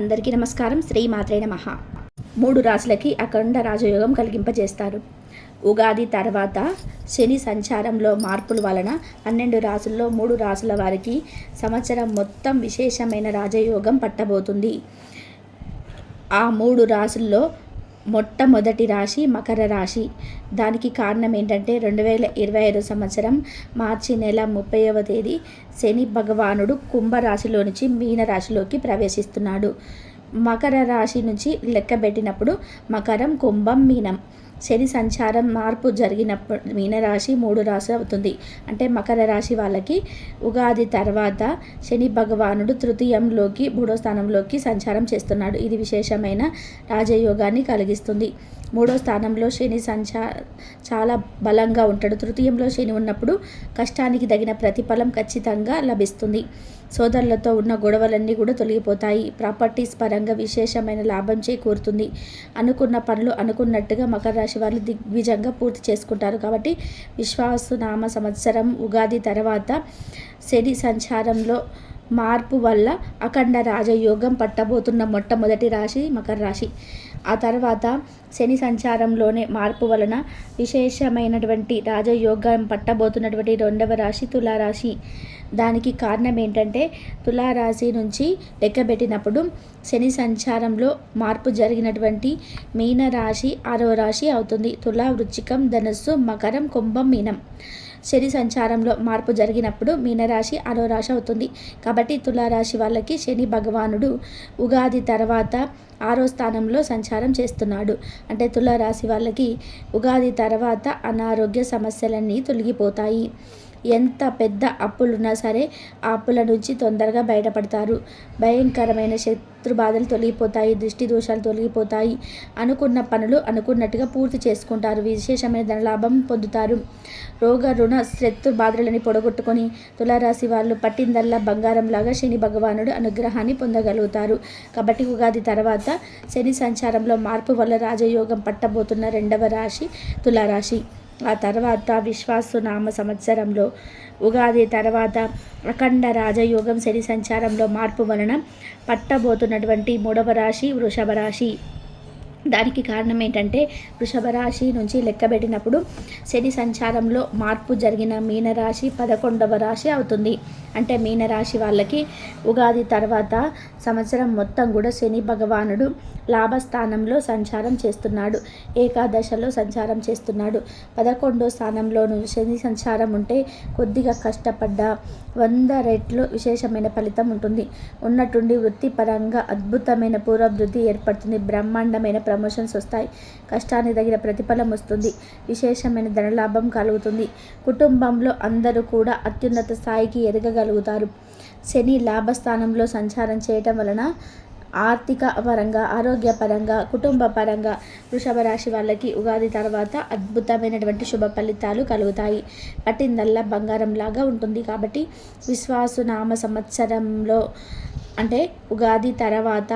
అందరికీ నమస్కారం. శ్రీ మాత్రే నమః. 3 రాశులకి అఖండ రాజయోగం కలిగింపజేస్తారు. ఉగాది తర్వాత శని సంచారంలో మార్పుల వలన 12 రాశుల్లో 3 రాశుల వారికి సంవత్సరం మొత్తం విశేషమైన రాజయోగం పట్టబోతుంది. ఆ 3 రాశుల్లో మొట్టమొదటి రాశి మకర రాశి. దానికి కారణం ఏంటంటే 2025 సంవత్సరం మార్చి నెల 30వ తేదీ శని భగవానుడు కుంభరాశిలో నుంచి మీనరాశిలోకి ప్రవేశిస్తున్నాడు. మకర రాశి నుంచి లెక్కబెట్టినప్పుడు మకరం, కుంభం, మీనం. శని సంచారం మార్పు జరిగినప్పుడు మీనరాశి 3 రాశి అవుతుంది. అంటే మకర రాశి వాళ్ళకి ఉగాది తర్వాత శని భగవానుడు తృతీయంలోకి 3వ స్థానంలోకి సంచారం చేస్తున్నాడు. ఇది విశేషమైన రాజయోగాన్ని కలిగిస్తుంది. 3వ స్థానంలో శని చాలా బలంగా ఉంటాడు. తృతీయంలో శని ఉన్నప్పుడు కష్టానికి తగిన ప్రతిఫలం ఖచ్చితంగా లభిస్తుంది. సోదరులతో ఉన్న గొడవలన్నీ కూడా తొలగిపోతాయి. ప్రాపర్టీస్ పరంగా విశేషమైన లాభం చేకూరుతుంది. అనుకున్న పనులు అనుకున్నట్టుగా మకర రాశి వాళ్ళు దిగ్విజంగా పూర్తి చేసుకుంటారు. కాబట్టి విశ్వావసునామ సంవత్సరం ఉగాది తర్వాత శని సంచారంలో మార్పు వల్ల అఖండ రాజయోగం పట్టబోతున్న మొట్టమొదటి రాశి మకర రాశి. ఆ తర్వాత శని సంచారంలోనే మార్పు వలన విశేషమైనటువంటి రాజయోగం పట్టబోతున్నటువంటి 2వ రాశి తులారాశి. దానికి కారణం ఏంటంటే తులారాశి నుంచి లెక్కబెట్టినప్పుడు శని సంచారంలో మార్పు జరిగినటువంటి మీనరాశి 6వ రాశి అవుతుంది. తులా, వృశ్చికం, ధనుస్సు, మకరం, కుంభం, మీనం. శని సంచారంలో మార్పు జరిగినప్పుడు మీనరాశి 6వ రాశి అవుతుంది. కాబట్టి తులారాశి వాళ్ళకి శని భగవానుడు ఉగాది తర్వాత 6వ స్థానంలో సంచారం చేస్తున్నాడు. అంటే తులారాశి వాళ్ళకి ఉగాది తర్వాత అనారోగ్య సమస్యలన్నీ తొలగిపోతాయి. ఎంత పెద్ద అప్పులున్నా సరే ఆ అప్పుల నుంచి తొందరగా బయటపడతారు. భయంకరమైన శత్రు బాధలు తొలగిపోతాయి. దృష్టి దోషాలు తొలగిపోతాయి. అనుకున్న పనులు అనుకున్నట్టుగా పూర్తి చేసుకుంటారు. విశేషమైన ధనలాభం పొందుతారు. రోగ రుణ శత్రు బాధలని పొడగొట్టుకొని తులారాశి వాళ్ళు పట్టిందల్లా బంగారంలాగా శని భగవానుడు అనుగ్రహాన్ని పొందగలుగుతారు. కాబట్టి ఉగాది తర్వాత శని సంచారంలో మార్పు వల్ల రాజయోగం పట్టబోతున్న 2వ రాశి తులారాశి. ఆ తర్వాత విశ్వావసునామ సంవత్సరంలో ఉగాది తర్వాత అఖండ రాజయోగం శని సంచారంలో మార్పు వలన పట్టబోతున్నటువంటి 3వ రాశి వృషభ రాశి. దానికి కారణం ఏంటంటే వృషభ రాశి నుంచి లెక్కబెట్టినప్పుడు శని సంచారంలో మార్పు జరిగిన మీనరాశి 11వ రాశి అవుతుంది. అంటే మీనరాశి వాళ్ళకి ఉగాది తర్వాత సంవత్సరం మొత్తం కూడా శని భగవానుడు లాభస్థానంలో సంచారం చేస్తున్నాడు. ఏకాదశలో సంచారం చేస్తున్నాడు. 11వ స్థానంలోనూ శని సంచారం ఉంటే కొద్దిగా కష్టపడ్డా 100 రెట్లు విశేషమైన ఫలితం ఉంటుంది. ఉన్నట్టుండి వృత్తిపరంగా అద్భుతమైన పూర్వభివృద్ధి ఏర్పడుతుంది. బ్రహ్మాండమైన ప్రమోషన్స్ వస్తాయి. కష్టానికి తగిన ప్రతిఫలం వస్తుంది. విశేషమైన ధనలాభం కలుగుతుంది. కుటుంబంలో అందరూ కూడా అత్యున్నత స్థాయికి ఎదగగలుగుతారు. శని లాభస్థానంలో సంచారం చేయటం వలన ఆర్థిక పరంగా, ఆరోగ్యపరంగా, కుటుంబ పరంగా వృషభ రాశి వాళ్ళకి ఉగాది తర్వాత అద్భుతమైనటువంటి శుభ ఫలితాలు కలుగుతాయి. పట్టిందల్లా బంగారం లాగా ఉంటుంది. కాబట్టి విశ్వావసునామ సంవత్సరంలో అంటే ఉగాది తర్వాత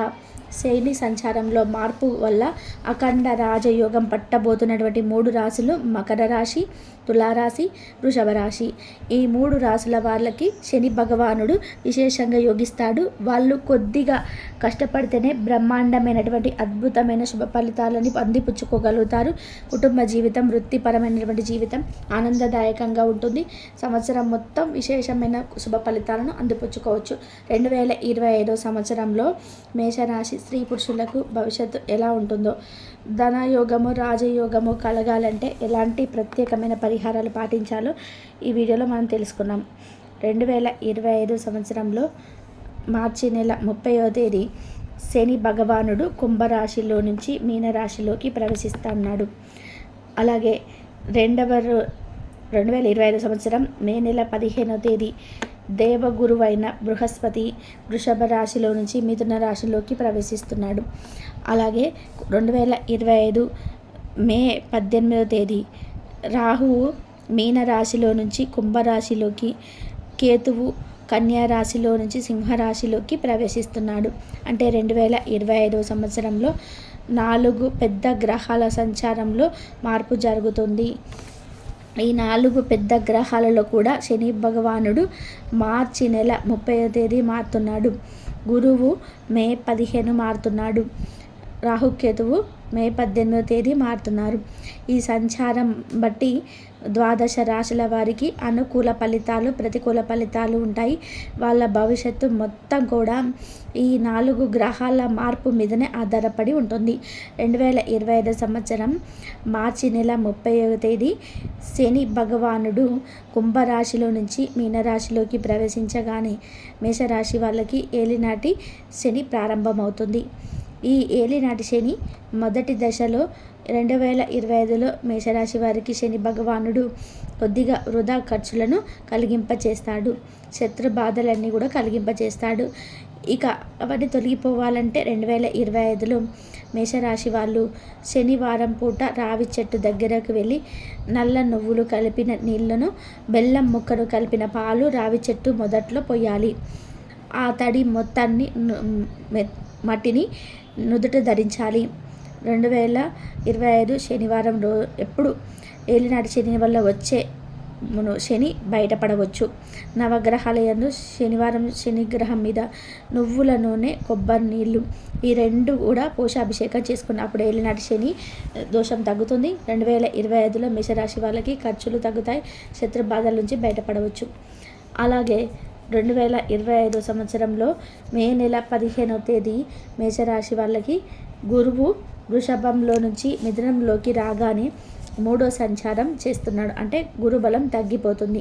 శని సంచారంలో మార్పు వల్ల అఖండ రాజయోగం పట్టబోతున్నటువంటి 3 రాశులు మకర రాశి, తులారాశి, వృషభ రాశి. ఈ 3 రాశుల వాళ్ళకి శని భగవానుడు విశేషంగా యోగిస్తాడు. వాళ్ళు కొద్దిగా కష్టపడితేనే బ్రహ్మాండమైనటువంటి అద్భుతమైన శుభ ఫలితాలని అందిపుచ్చుకోగలుగుతారు. కుటుంబ జీవితం, వృత్తిపరమైనటువంటి జీవితం ఆనందదాయకంగా ఉంటుంది. సంవత్సరం మొత్తం విశేషమైన శుభ ఫలితాలను అందిపుచ్చుకోవచ్చు. 2025 సంవత్సరంలో మేషరాశి స్త్రీ పురుషులకు భవిష్యత్తు ఎలా ఉంటుందో, ధనయోగము, రాజయోగము కలగాలంటే ఎలాంటి ప్రత్యేకమైన పరిహారాలు పాటించాలో ఈ వీడియోలో మనం తెలుసుకున్నాం. 2025 సంవత్సరంలో మార్చి నెల 30వ తేదీ శని భగవానుడు కుంభరాశిలో నుంచి మీనరాశిలోకి ప్రవేశిస్తున్నాడు. అలాగే 2025 సంవత్సరం మే నెల 15వ తేదీ దేవగురువైన బృహస్పతి వృషభ రాశిలో నుంచి మిథున రాశిలోకి ప్రవేశిస్తున్నాడు. అలాగే 2025 మే 18వ తేదీ రాహువు మీనరాశిలో నుంచి కుంభరాశిలోకి, కేతువు కన్యా రాశిలో నుంచి సింహరాశిలోకి ప్రవేశిస్తున్నాడు. అంటే 2025 సంవత్సరంలో 4 పెద్ద గ్రహాల సంచారంలో మార్పు జరుగుతుంది. ఈ 4 పెద్ద గ్రహాలలో కూడా శని భగవానుడు మార్చి నెల 30వ తేదీ మారుతున్నాడు. గురువు మే 15 మారుతున్నాడు. రాహుకేతువు మే 18వ తేదీ మారుతున్నారు. ఈ సంచారం బట్టి ద్వాదశ రాశుల వారికి అనుకూల ఫలితాలు, ప్రతికూల ఫలితాలు ఉంటాయి. వాళ్ళ భవిష్యత్తు మొత్తం కూడా ఈ 4 గ్రహాల మార్పు మీదనే ఆధారపడి ఉంటుంది. 2025 సంవత్సరం మార్చి నెల 30వ తేదీ శని భగవానుడు కుంభరాశిలో నుంచి మీనరాశిలోకి ప్రవేశించగానే మేషరాశి వాళ్ళకి ఏలినాటి శని ప్రారంభమవుతుంది. ఈ ఏలినాటి శని మొదటి దశలో 2025లో మేషరాశి వారికి శని భగవానుడు కొద్దిగా వృధా ఖర్చులను కలిగింపచేస్తాడు. శత్రు బాధలన్నీ కూడా కలిగింపచేస్తాడు. ఇక అవన్నీ తొలగిపోవాలంటే 2025లో మేషరాశి వాళ్ళు శనివారం పూట రావి చెట్టు దగ్గరకు వెళ్ళి నల్ల నువ్వులు కలిపిన నీళ్లను, బెల్లం ముక్కను కలిపిన పాలు రావి చెట్టు మొదట్లో పోయాలి. ఆ తడి మొత్తాన్ని మట్టిని నుదుట ధరించాలి. 2025 శనివారం ఎప్పుడు ఏలినాటి శని వల్ల వచ్చే శని బయటపడవచ్చు. నవగ్రహాల యందు శనివారం శనిగ్రహం మీద నువ్వుల నూనె, కొబ్బరి నీళ్ళు ఈ 2 కూడా పోషాభిషేకం చేసుకున్న అప్పుడు ఏలినాటి శని దోషం తగ్గుతుంది. 2025లో మేషరాశి వాళ్ళకి ఖర్చులు తగ్గుతాయి. శత్రు బాధల నుంచి బయటపడవచ్చు. అలాగే 2025 సంవత్సరంలో మే నెల 15వ తేదీ మేషరాశి వాళ్ళకి గురువు వృషభంలో నుంచి మిథునంలోకి రాగానే 3వ సంచారం చేస్తున్నాడు. అంటే గురుబలం తగ్గిపోతుంది.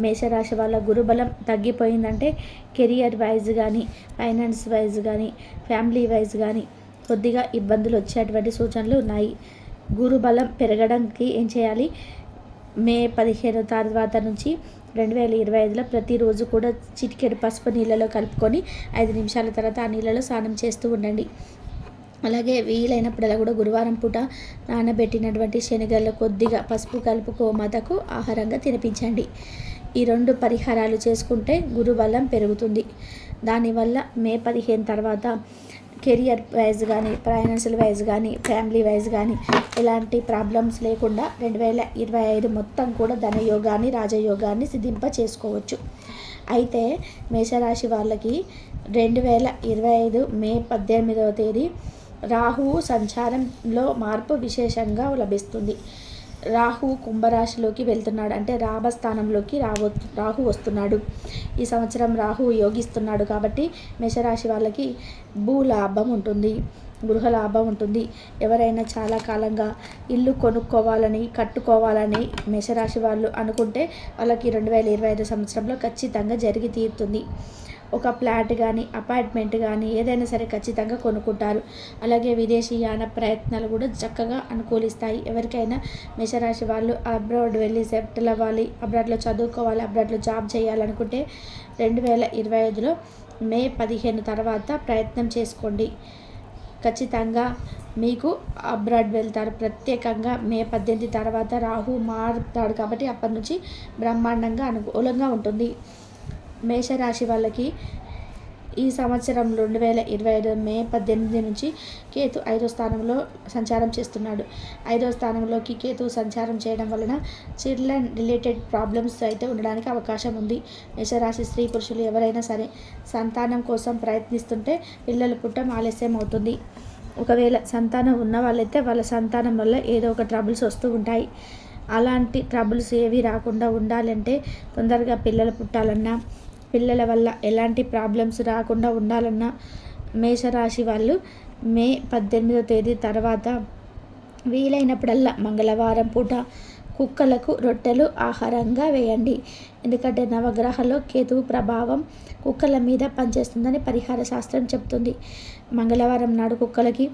మేషరాశి వాళ్ళ గురుబలం తగ్గిపోయిందంటే కెరియర్ వైజ్ కానీ, ఫైనాన్స్ వైజ్ కానీ, ఫ్యామిలీ వైజ్ కానీ కొద్దిగా ఇబ్బందులు వచ్చేటువంటి సూచనలు ఉన్నాయి. గురుబలం పెరగడానికి ఏం చేయాలి? మే 15 తర్వాత నుంచి 2025లో ప్రతిరోజు కూడా చిటికెడు పసుపు నీళ్ళలో కలుపుకొని 5 నిమిషాల తర్వాత ఆ నీళ్ళలో స్నానం చేస్తూ ఉండండి. అలాగే వీలైనప్పుడల్లా కూడా గురువారం పూట నానబెట్టినటువంటి శనగల్లో కొద్దిగా పసుపు కలుపు గోమాతకు ఆహారంగా తినిపించండి. ఈ 2 పరిహారాలు చేసుకుంటే గురుబలం పెరుగుతుంది. దానివల్ల మే 15 తర్వాత కెరియర్ వైజ్ కానీ, ఫైనాన్షియల్ వైజ్ కానీ, ఫ్యామిలీ వైజ్ కానీ ఎలాంటి ప్రాబ్లమ్స్ లేకుండా 2025 మొత్తం కూడా ధనయోగాన్ని, రాజయోగాన్ని సిద్ధింప చేసుకోవచ్చు. అయితే మేషరాశి వాళ్ళకి 2025 మే 18వ తేదీ రాహువు సంచారంలో మార్పు విశేషంగా లభిస్తుంది. రాహువు కుంభరాశిలోకి వెళ్తున్నాడు. అంటే లాభస్థానంలోకి రాహు వస్తున్నాడు. ఈ సంవత్సరం రాహు యోగిస్తున్నాడు కాబట్టి మేషరాశి వాళ్ళకి భూలాభం ఉంటుంది, గృహలాభం ఉంటుంది. ఎవరైనా చాలా కాలంగా ఇల్లు కొనుక్కోవాలని, కట్టుకోవాలని మేషరాశి వాళ్ళు అనుకుంటే వాళ్ళకి 2025 సంవత్సరంలో ఖచ్చితంగా జరిగి తీరుతుంది. ఒక ఫ్లాట్ కానీ, అపార్ట్మెంట్ కానీ ఏదైనా సరే ఖచ్చితంగా కొనుక్కుంటారు. అలాగే విదేశీయాన ప్రయత్నాలు కూడా చక్కగా అనుకూలిస్తాయి. ఎవరికైనా మేషరాశి వాళ్ళు అబ్రాడ్ వెళ్ళి సెటిల్ అవ్వాలి, అబ్రాడ్లో చదువుకోవాలి, అబ్రాడ్లో జాబ్ చేయాలనుకుంటే 2025లో మే 15 తర్వాత ప్రయత్నం చేసుకోండి. ఖచ్చితంగా మీకు అబ్రాడ్ వెళ్తారు. ప్రత్యేకంగా మే 18 తర్వాత రాహు మారుతాడు కాబట్టి అప్పటి నుంచి బ్రహ్మాండంగా అనుకూలంగా ఉంటుంది. మేషరాశి వాళ్ళకి ఈ సంవత్సరం 2025 మే 18 నుంచి కేతు 5వ స్థానంలో సంచారం చేస్తున్నాడు. 5వ స్థానంలోకి కేతు సంచారం చేయడం వలన చిల్డ్రన్ రిలేటెడ్ ప్రాబ్లమ్స్ అయితే ఉండడానికి అవకాశం ఉంది. మేషరాశి స్త్రీ పురుషులు ఎవరైనా సరే సంతానం కోసం ప్రయత్నిస్తుంటే పిల్లలు పుట్టడం ఆలస్యం అవుతుంది. ఒకవేళ సంతానం ఉన్న వాళ్ళైతే వాళ్ళ సంతానం వల్ల ఏదో ఒక ట్రబుల్స్ వస్తూ ఉంటాయి. అలాంటి ట్రబుల్స్ ఏవి రాకుండా ఉండాలంటే తొందరగా పిల్లలు పుట్టాలన్నా, పిల్లల వల్ల ఎలాంటి ప్రాబ్లమ్స్ రాకుండా ఉండాలన్నా మేషరాశి వాళ్ళు మే 18వ తేదీ తర్వాత వీలైనప్పుడల్లా మంగళవారం పూట కుక్కలకు రొట్టెలు ఆహారంగా వేయండి. ఎందుకంటే నవగ్రహాల్లో కేతువు ప్రభావం కుక్కల మీద పనిచేస్తుందని పరిహార శాస్త్రం చెప్తుంది. మంగళవారం నాడు కుక్కలకి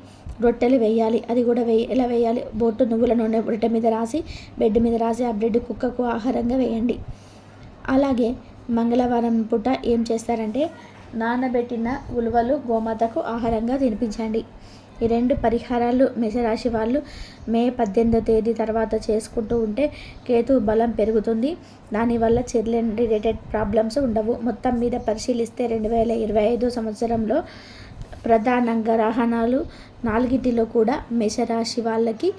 రొట్టెలు వేయాలి. అది కూడా ఎలా వేయాలి? బొట్టు నువ్వుల నూనె రొట్టె మీద రాసి, బెడ్ మీద రాసి ఆ బ్రెడ్ కుక్కకు ఆహారంగా వేయండి. అలాగే మంగళవారం పూట ఏం చేస్తారంటే నానబెట్టిన ఉలువలు గోమాతకు ఆహారంగా తినిపించండి. ఈ 2 పరిహారాలు మేషరాశి వాళ్ళు మే 18వ తేదీ తర్వాత చేసుకుంటూ ఉంటే కేతు బలం పెరుగుతుంది. దానివల్ల చిల్డ్రన్ రిలేటెడ్ ప్రాబ్లమ్స్ ఉండవు. మొత్తం మీద పరిశీలిస్తే 2025 సంవత్సరంలో ప్రధానంగా గ్రహణాలు 4 కూడా మేషరాశి వాళ్ళకి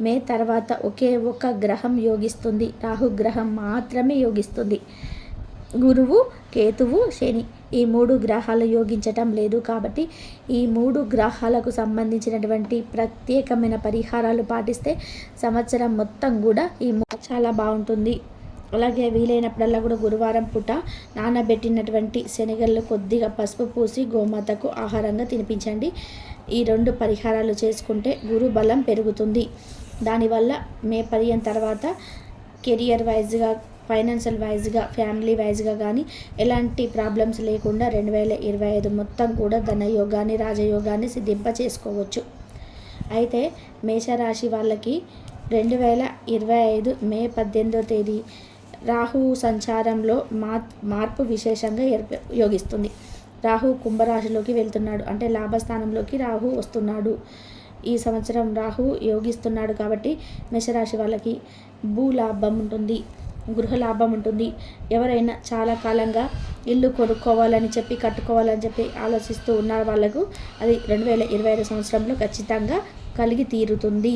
మే తర్వాత ఒకే ఒక గ్రహం యోగిస్తుంది. రాహుగ్రహం మాత్రమే యోగిస్తుంది. గురువు, కేతువు, శని ఈ 3 గ్రహాలు యోగించటం లేదు. కాబట్టి ఈ 3 గ్రహాలకు సంబంధించినటువంటి ప్రత్యేకమైన పరిహారాలు పాటిస్తే సంవత్సరం మొత్తం కూడా చాలా బాగుంటుంది. అలాగే వీలైనప్పుడల్లా కూడా గురువారం పూట నానబెట్టినటువంటి శనగలు కొద్దిగా పసుపు పూసి గోమాతకు ఆహారంగా తినిపించండి. ఈ 2 పరిహారాలు చేసుకుంటే గురు బలం పెరుగుతుంది. దానివల్ల మే 15 తర్వాత కెరియర్ వైజ్గా, ఫైనాన్షియల్ వైజ్గా, ఫ్యామిలీ వైజ్గా కానీ ఎలాంటి ప్రాబ్లమ్స్ లేకుండా 2025 మొత్తం కూడా ధనయోగాన్ని, రాజయోగాన్ని సిద్ధింప చేసుకోవచ్చు. అయితే మేషరాశి వాళ్ళకి 2025 మే 18వ తేదీ రాహు సంచారంలో మార్పు విశేషంగా యోగిస్తుంది. రాహు కుంభరాశిలోకి వెళ్తున్నాడు, అంటే లాభస్థానంలోకి రాహు వస్తున్నాడు. ఈ సంవత్సరం రాహు యోగిస్తున్నాడు కాబట్టి మేషరాశి వాళ్ళకి భూలాభం ఉంటుంది, గృహ లాభం ఉంటుంది. ఎవరైనా చాలా కాలంగా ఇల్లు కొనుక్కోవాలని చెప్పి, కట్టుకోవాలని చెప్పి ఆలోచిస్తూ ఉన్న వాళ్ళకు అది 2025 సంవత్సరంలో ఖచ్చితంగా కలిగి తీరుతుంది.